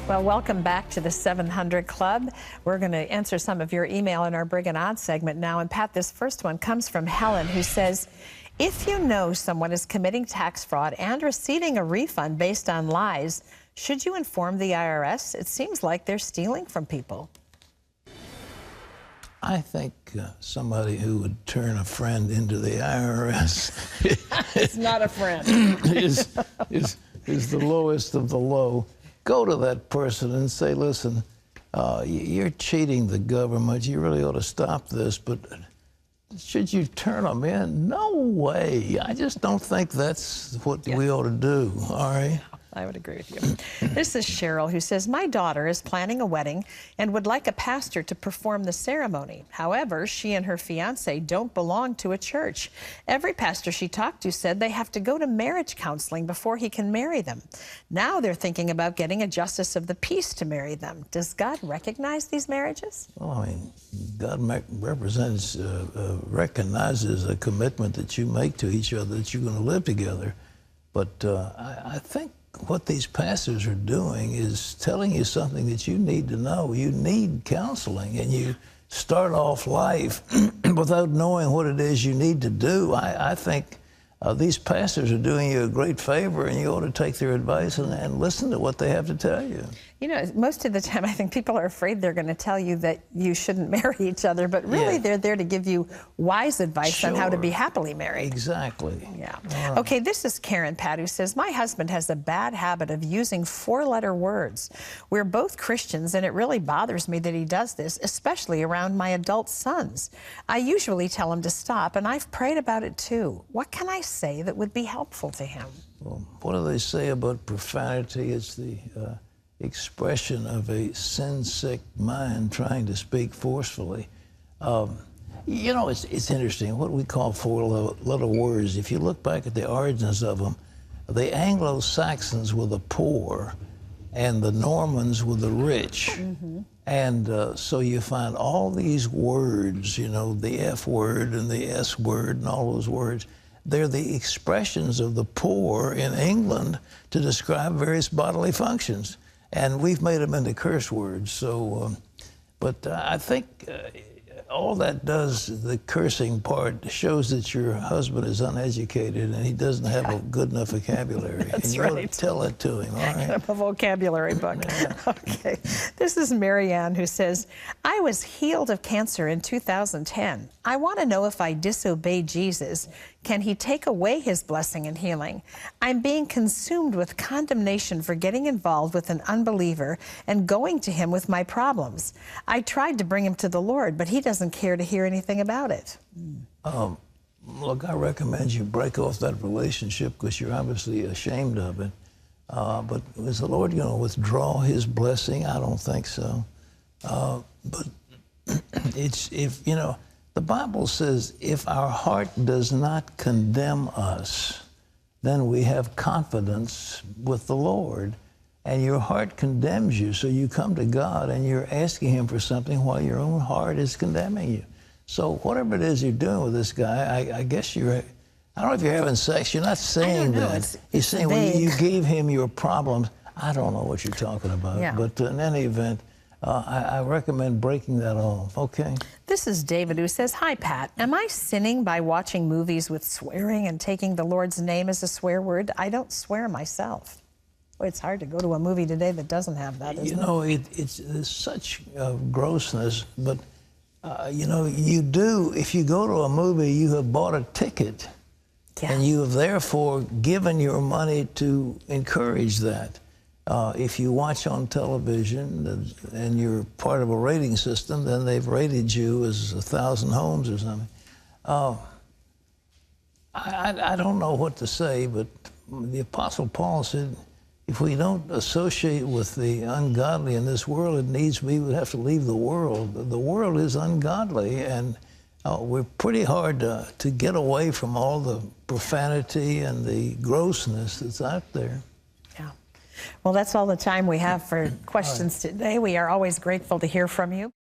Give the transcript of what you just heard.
Well, welcome back to the 700 Club. We're going to answer some of your email in our Brig and Odd segment now. And Pat, this first one comes from Helen, who says, if you know someone is committing tax fraud and receiving a refund based on lies, should you inform the IRS? It seems like they're stealing from people. I think somebody who would turn a friend into the IRS It's not a friend. is the lowest of the low. Go to that person and say, listen, you're cheating the government. You really ought to stop this. But should you turn them in? No way. I just don't think that's what we ought to do, all right? I would agree with you. This is Cheryl, who says, my daughter is planning a wedding and would like a pastor to perform the ceremony. However, she and her fiance don't belong to a church. Every pastor she talked to said they have to go to marriage counseling before he can marry them. Now they're thinking about getting a justice of the peace to marry them. Does God recognize these marriages? Well, I mean, God recognizes a commitment that you make to each other, that you're going to live together. But I think what these pastors are doing is telling you something that you need to know. You need counseling, and you start off life without knowing what it is you need to do. I think these pastors are doing you a great favor, and you ought to take their advice and listen to what they have to tell you. You know, most of the time, I think people are afraid they're going to tell you that you shouldn't marry each other, but really they're there to give you wise advice on how to be happily married. Exactly. Yeah. Okay, this is Karen, Pat, who says, my husband has a bad habit of using four-letter words. We're both Christians, and it really bothers me that he does this, especially around my adult sons. I usually tell him to stop, and I've prayed about it too. What can I say that would be helpful to him? Well, what do they say about profanity? It's the expression of a sin-sick mind trying to speak forcefully. You know, it's interesting. What we call four-letter words, if you look back at the origins of them, the Anglo-Saxons were the poor, and the Normans were the rich. Mm-hmm. And so you find all these words, you know, the F word and the S word and all those words. They're the expressions of the poor in England to describe various bodily functions. And we've made them into curse words. So, but I think all that does, the cursing part, shows that your husband is uneducated and he doesn't have a good enough vocabulary. That's and you ought to tell it to him, all right? Get a vocabulary book. Okay. This is Marianne, who says, I was healed of cancer in 2010. I want to know if I disobey Jesus, can he take away his blessing and healing? I'm being consumed with condemnation for getting involved with an unbeliever and going to him with my problems. I tried to bring him to the Lord, but he doesn't care to hear anything about it. Look, I recommend you break off that relationship because you're obviously ashamed of it. But is the Lord going to withdraw his blessing? I don't think so. But you know, the Bible says, if our heart does not condemn us, then we have confidence with the Lord. And your heart condemns you, so you come to God and you're asking him for something while your own heart is condemning you. So whatever it is you're doing with this guy, I guess I don't know if you're having sex. You're not saying that. You're saying when you gave him your problems. I don't know what you're talking about. Yeah. But in any event, I recommend breaking that off, okay? This is David, who says, hi, Pat. Am I sinning by watching movies with swearing and taking the Lord's name as a swear word? I don't swear myself. Boy, it's hard to go to a movie today that doesn't have that, isn't it? You know, it's such grossness, but, you know, you do, if you go to a movie, you have bought a ticket, and you have therefore given your money to encourage that. If you watch on television and you're part of a rating system, then they've rated you as 1,000 homes or something. I don't know what to say, but the Apostle Paul said, if we don't associate with the ungodly in this world, we would have to leave the world. The world is ungodly, and we're pretty hard to get away from all the profanity and the grossness that's out there. Well, that's all the time we have for questions today. We are always grateful to hear from you.